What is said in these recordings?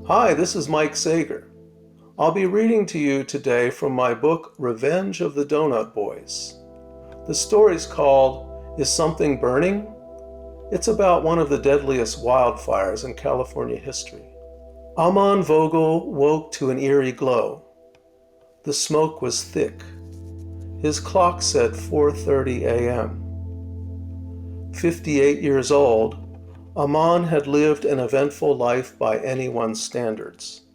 Hi, this is Mike Sager. I'll be reading to you today from my book, Revenge of the Donut Boys. The story's called Is Something Burning? It's about one of the deadliest wildfires in California history. Amon Vogel woke to an eerie glow. The smoke was thick. His clock said 4:30 a.m. 58 years old, Amon had lived an eventful life by anyone's standards.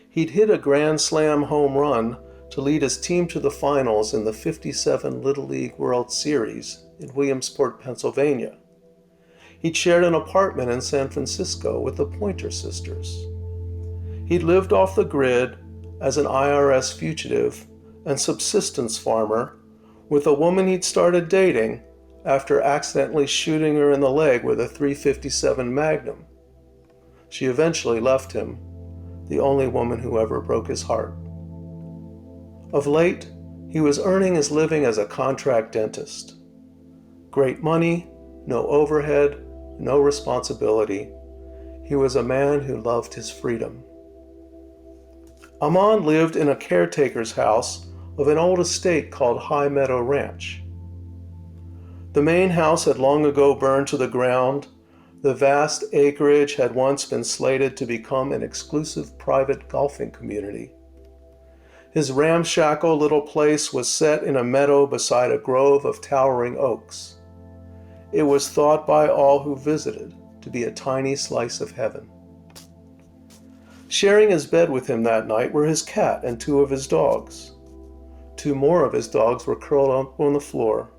He'd hit a Grand Slam home run to lead his team to the finals in the '57 Little League World Series in Williamsport, Pennsylvania. He'd shared an apartment in San Francisco with the Pointer Sisters. He'd lived off the grid as an IRS fugitive and subsistence farmer with a woman he'd started dating after accidentally shooting her in the leg with a .357 Magnum. She eventually left him, the only woman who ever broke his heart. Of late, he was earning his living as a contract dentist. Great money, no overhead, no responsibility. He was a man who loved his freedom. Amon lived in a caretaker's house of an old estate called High Meadow Ranch. The main house had long ago burned to the ground. The vast acreage had once been slated to become an exclusive private golfing community. His ramshackle little place was set in a meadow beside a grove of towering oaks. It was thought by all who visited to be a tiny slice of heaven. Sharing his bed with him that night were his cat and two of his dogs. Two more of his dogs were curled up on the floor.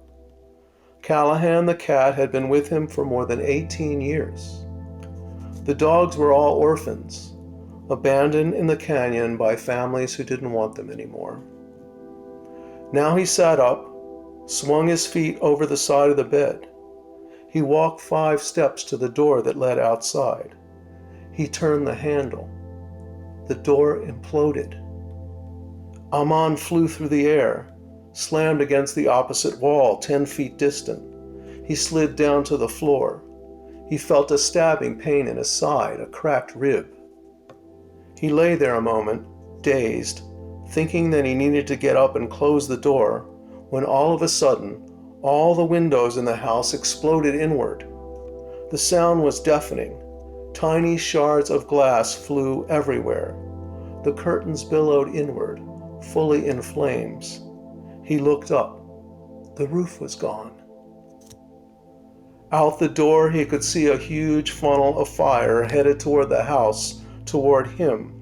Callahan the cat had been with him for more than 18 years. The dogs were all orphans, abandoned in the canyon by families who didn't want them anymore. Now he sat up, swung his feet over the side of the bed. He walked 5 steps to the door that led outside. He turned the handle. The door imploded. Amon flew through the air, slammed against the opposite wall 10 feet distant. He slid down to the floor. He felt a stabbing pain in his side, a cracked rib. He lay there a moment, dazed, thinking that he needed to get up and close the door, when all of a sudden, all the windows in the house exploded inward. The sound was deafening. Tiny shards of glass flew everywhere. The curtains billowed inward, fully in flames. He looked up. The roof was gone. Out the door, he could see a huge funnel of fire headed toward the house, toward him.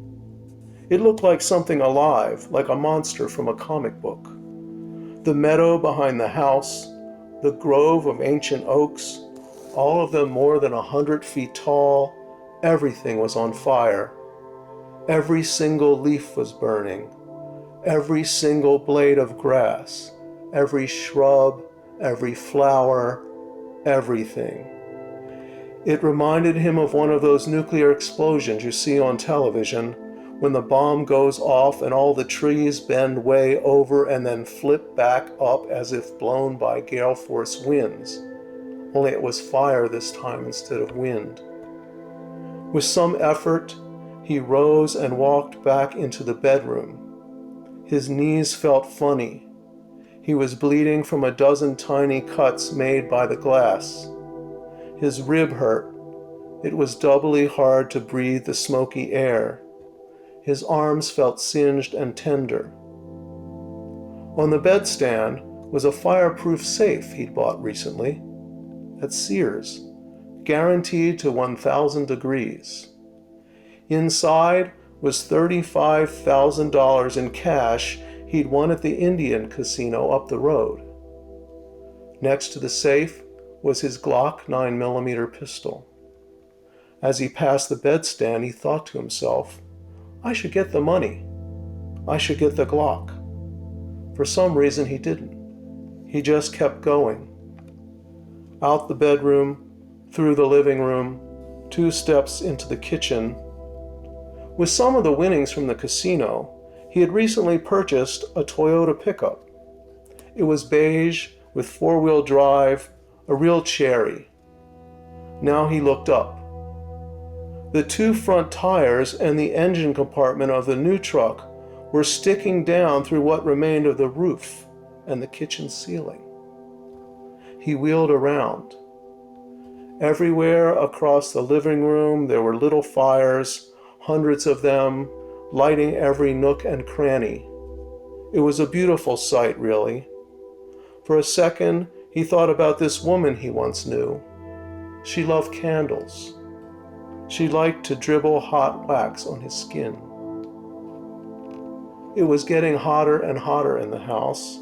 It looked like something alive, like a monster from a comic book. The meadow behind the house, the grove of ancient oaks, all of them more than 100 feet tall, everything was on fire. Every single leaf was burning. Every single blade of grass, every shrub, every flower, everything. It reminded him of one of those nuclear explosions you see on television when the bomb goes off and all the trees bend way over and then flip back up as if blown by gale force winds. Only it was fire this time instead of wind. With some effort, he rose and walked back into the bedroom. His knees felt funny. He was bleeding from a dozen tiny cuts made by the glass. His rib hurt. It was doubly hard to breathe the smoky air. His arms felt singed and tender. On the bedstand was a fireproof safe he'd bought recently at Sears, guaranteed to 1,000 degrees. Inside was $35,000 in cash he'd won at the Indian casino up the road. Next to the safe was his Glock 9mm pistol. As he passed the bedstand, he thought to himself, I should get the money. I should get the Glock. For some reason he didn't. He just kept going. Out the bedroom, through the living room, 2 steps into the kitchen. With some of the winnings from the casino, he had recently purchased a Toyota pickup. It was beige with 4-wheel drive, a real cherry. Now he looked up. The two front tires and the engine compartment of the new truck were sticking down through what remained of the roof and the kitchen ceiling. He wheeled around. Everywhere across the living room there were little fires, hundreds of them, lighting every nook and cranny. It was a beautiful sight, really. For a second, he thought about this woman he once knew. She loved candles. She liked to dribble hot wax on his skin. It was getting hotter and hotter in the house.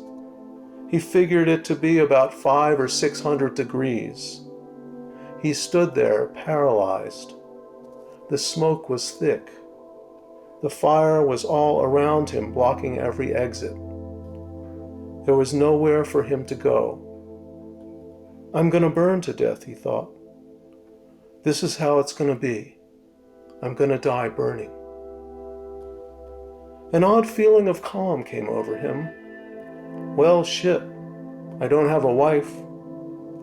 He figured it to be about 500 or 600 degrees. He stood there, paralyzed. The smoke was thick. The fire was all around him, blocking every exit. There was nowhere for him to go. I'm going to burn to death, he thought. This is how it's going to be. I'm going to die burning. An odd feeling of calm came over him. Well, shit. I don't have a wife.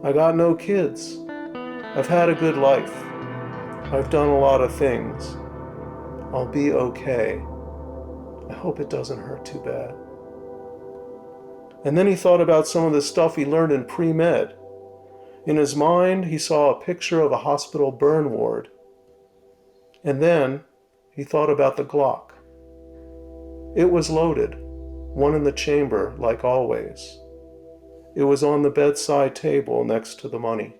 I got no kids. I've had a good life. I've done a lot of things. I'll be okay. I hope it doesn't hurt too bad. And then he thought about some of the stuff he learned in pre-med. In his mind, he saw a picture of a hospital burn ward. And then he thought about the Glock. It was loaded, one in the chamber, like always. It was on the bedside table next to the money.